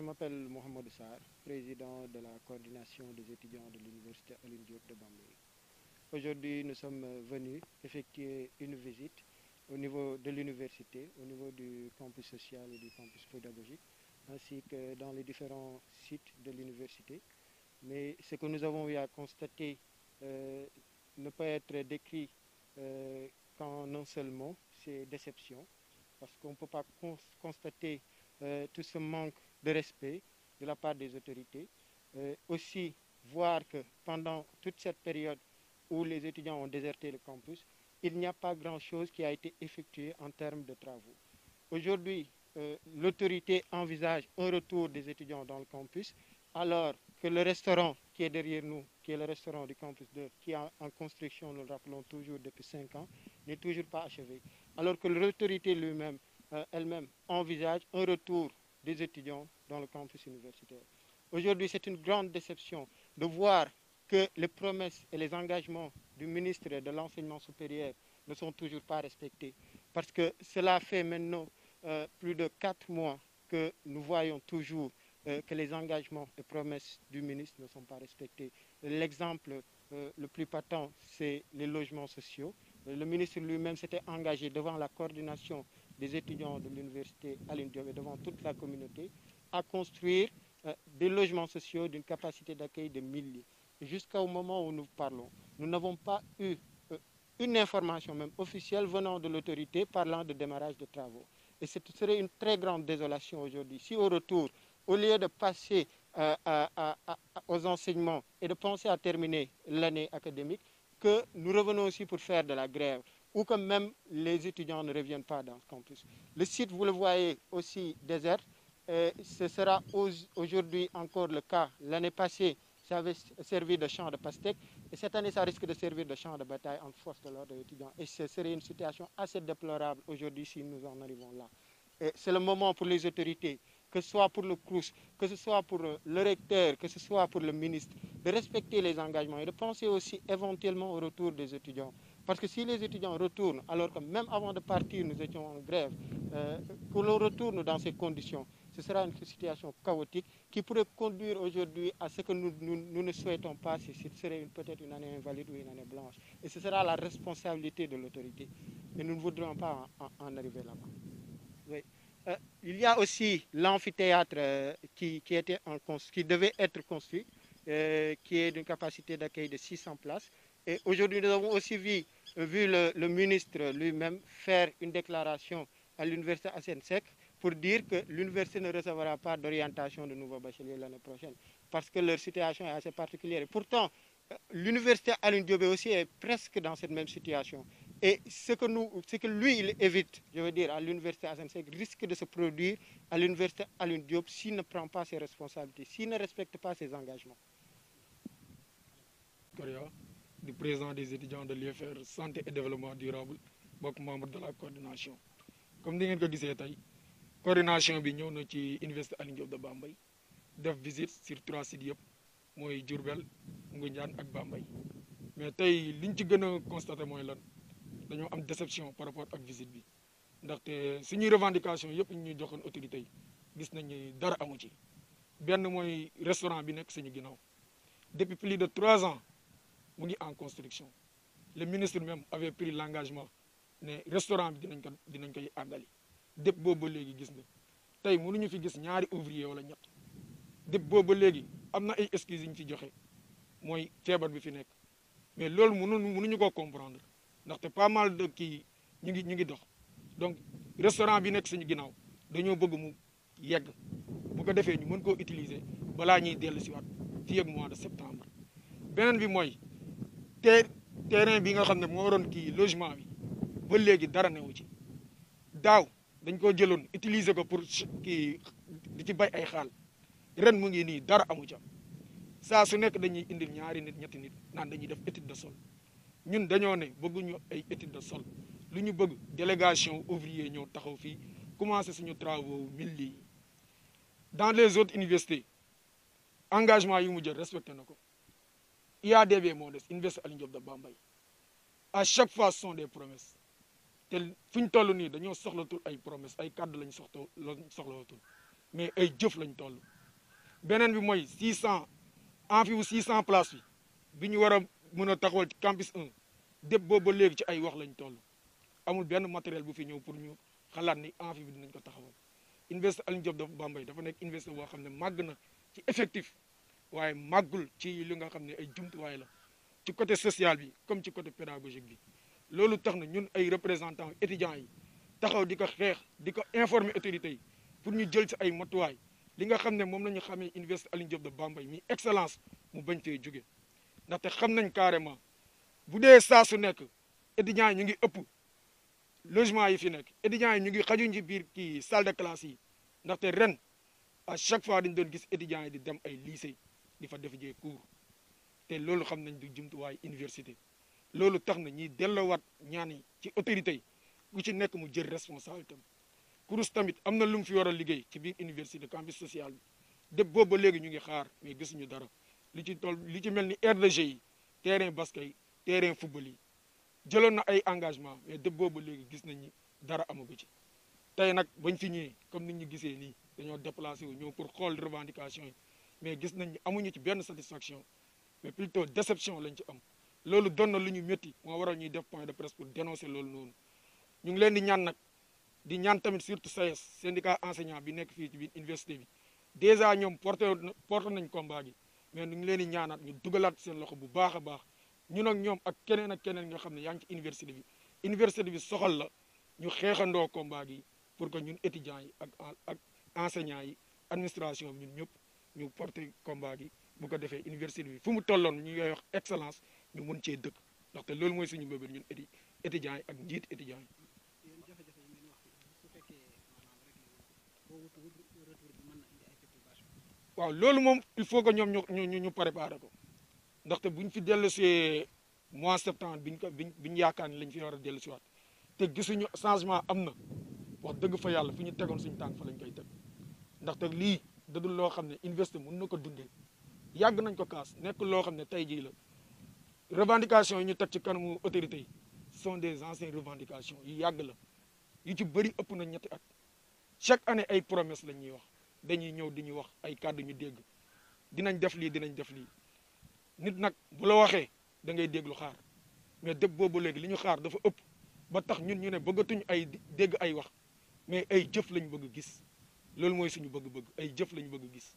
m'appelle Mohamed Sarr, président de la coordination des étudiants de l'Université Alioune Diop de Bambey. Aujourd'hui, nous sommes venus effectuer une visite au niveau de l'université, au niveau du campus social et du campus pédagogique, ainsi que dans les différents sites de l'université. Mais ce que nous avons eu à constater ne peut être décrit qu'en un seul mot, c'est déception, parce qu'on ne peut pas constater tout ce manque de respect de la part des autorités. Aussi, voir que pendant toute cette période où les étudiants ont déserté le campus, il n'y a pas grand-chose qui a été effectué en termes de travaux. Aujourd'hui, l'autorité envisage un retour des étudiants dans le campus, alors que le restaurant qui est derrière nous, qui est le restaurant du campus 2, qui est en construction, nous le rappelons toujours depuis 5 ans, n'est toujours pas achevé. Alors que l'autorité elle-même envisage un retour des étudiants dans le campus universitaire. Aujourd'hui, c'est une grande déception de voir que les promesses et les engagements du ministre de l'Enseignement supérieur ne sont toujours pas respectés. Parce que cela fait maintenant plus de 4 mois que nous voyons toujours que les engagements et promesses du ministre ne sont pas respectés. L'exemple le plus patent, c'est les logements sociaux. Le ministre lui-même s'était engagé devant la coordination des étudiants de l'université Alioune Diop et devant toute la communauté à construire des logements sociaux d'une capacité d'accueil de 1000 lits. Jusqu'au moment où nous parlons, nous n'avons pas eu une information même officielle venant de l'autorité parlant de démarrage de travaux. Et ce serait une très grande désolation aujourd'hui si au retour, au lieu de passer aux enseignements et de penser à terminer l'année académique, que nous revenons aussi pour faire de la grève ou que même les étudiants ne reviennent pas dans ce campus. Le site, vous le voyez aussi désert. Ce sera aujourd'hui encore le cas. L'année passée, ça avait servi de champ de pastèque. Et cette année, ça risque de servir de champ de bataille en force de l'ordre des étudiants. Et ce serait une situation assez déplorable aujourd'hui si nous en arrivons là. C'est le moment pour les autorités, que ce soit pour le CROUS, que ce soit pour le recteur, que ce soit pour le ministre, de respecter les engagements et de penser aussi éventuellement au retour des étudiants. Parce que si les étudiants retournent, alors que même avant de partir, nous étions en grève, que l'on retourne dans ces conditions, ce sera une situation chaotique qui pourrait conduire aujourd'hui à ce que nous ne souhaitons pas, ce serait peut-être une année invalide ou une année blanche. Et ce sera la responsabilité de l'autorité. Et nous ne voudrions pas en arriver là-bas. Oui. Il y a aussi l'amphithéâtre qui devait être construit, qui est d'une capacité d'accueil de 600 places. Et aujourd'hui, nous avons aussi vu le ministre lui-même faire une déclaration à l'université Assensec pour dire que l'université ne recevra pas d'orientation de nouveaux bacheliers l'année prochaine, parce que leur situation est assez particulière. Et pourtant, l'université Alioune Diop aussi est presque dans cette même situation. Et ce que lui, il évite, je veux dire, à l'université Assensec, risque de se produire à l'université Alioune Diop s'il ne prend pas ses responsabilités, s'il ne respecte pas ses engagements. Du président des étudiants de l'UFR Santé et Développement Durable, membre de la coordination. Comme vous l'avez dit, la coordination est venue à l'université Alioune Diop de Bambey, def visite sur 3 sites, moi Diourbel, Ngoundiane et Bambey. Mais ce que nous avons constaté, c'est une déception par rapport à la visite. Si nous revendications, nous avons une autorité. Nous avons dit que restaurant depuis plus de 3 ans, nous sommes en construction. Le ministre même avait pris l'engagement que le restaurant est agali. Depuis bobo légui gis nga tay mënuñu fi gis ñaari ouvrier wala ñett depuis bobo légui amna ay excuses ñu fi joxé moy fièvre bi fi nek mais loolu mënuñu ko comprendre ndax té pas mal de ki ñu ngi dox donc restaurant bi nek suñu ginaaw dañoo bëgg mu yegg bu ko défé ñu mën ko utiliser bala ñuy déllu ci wat fi ak mois de septembre benen bi moy terrain bi nga xamné mo waron ki logement bi ba légui dara newu ci daw dañ ko jëlone utiliser ko pour ki di ci bay ay xaal ren mu ngi ni dara amu ci saa su nek dañuy indil ñaari nit ñetti nit nan dañuy def étude de sol ñun dañoo ne bëgguñu ay étude de sol lu ñu bëgg délégation ouvrier ñoo taxaw fi commencer suñu travaux 1000 lits dans les autres universités engagement yu mu jël respecté nako IADB moo des Université Alioune Diop de Bambey à chaque fois ce sont des promesses te fi ñu toll nii dañoo soxlatul ay promesses ay kàddu lañ soxlawatul mais ay jëf lañ toll beneen bi mooy 600 amphi bu 600 places bi ñu war a mën a taxawal ci campus 1 dépp boobu ba léegi ci ay wax lañ toll amul benn matériel bu fi ñëw pour ñu xalaat ni amphi bi dinañ ko taxawal. Université Alioune Diop de Bambey dafa nekk université boo xam ne màgg na ci effectif waaye màggul ci li nga xam ne ay jumtuwaay la ci côté social bi comme ci côté pédagogique bi loolu tax na ñun ay représentants étudiants yi taxaw di ko xeex di ko informer autorités yi pour ñu jël ci ay matuwaay li nga xam ne moom la ñu xamee Université Alioune Diop de Bambey mi excellence mu bañ fee jóge ndaxte xam nañ carrément bu dee saa su nekk étudiants yi ñu ngi ëpp logement yi fi nekk étudiants yi ñu ngi xajuñ ci biir kii salle de classe yi ndaxte ren à chaque fois dañ doon gis étudiants yi di dem ay lycée di fa def jee cours te loolu xam nañ du jumtuwaay université loolu tax na ñiy delloowaat ñaan yi ci autorités yi ku ci nekk mu jël responsabilité am kurus tamit am na lu mu fi war a liggéey ci biir université campus social bi dépp boobu ba léegi ñu ngi xaar mais gisuñu dara li ci mel ni aire de jeu yi terrain basket yi terrain football yi jëloon na ay engagement mais dépp boobu ba léegi gis nañ ni dara amagu ci tey nag bañ fi ñëwee comme ni ñu gisee nii dañoo déplacé wu ñëw pour xool revendication yi mais gis nañ ni amuñu ci benn satisfaction mais plutôt déception lañ ci am loolu doon na lu ñu métti moo waral ñuy def point de presse pour dénoncer loolu noonu ñu ngi leen di ñaan nag di ñaan tamit surtout SAES syndicat enseignant bi nekk fii ci biir université bi dèjà ñoom porté nañ combat gi mais ñu ngi leen di ñaanaat ñu dugalaat seen loxo bu baax a baax ñun ak ñoom ak keneen nga xam ne yaa ngi ci université bi soxal la ñu xeexandoo combat gi pour que ñun étudiants yi ak enseignants yi administration bi ñun ñëpp ñu porté combat gi bu ko defee université bi fu mu tolloon ñu koy wax excellence ñu mun cee dëkk ndaxte loolu mooy suñu mbébét ñun étudiants yi ak njiit étudiants yi. waaw loolu moom il faut que ñoom ñu préparer ko ndaxte buñ fi dellusee mois septembre biñ yaakaar ni lañ fi war a dellu si waat te gisuñu changement am na wax dëgg fa yàlla fi ñu tegoon suñu tànk fa lañ koy teg ndaxte lii dadul loo xam ne université mën na ko dundee yàgg nañ ko kaas nekk loo xam ne tey jii la revendication yi ñu teg ci kanamu autorités yi sont des anciennes revendications yu yàgg la yu ci bëri ëpp na ñetti at chaque année ay promesses lañ ñuy wax dañuy ñëw di ñu wax ay kàddu ñu dégg dinañ def lii dinañ def lii nit nag bu la waxee da ngay déglu xaar mais dépp boobu léegi li ñu xaar dafa ëpp ba tax ñun ñu ne bëggatuñ ay dégg ay wax mais ay jëf lañ bëgg gis loolu mooy suñu bëgg-bëgg ay jëf lañ bëgg gis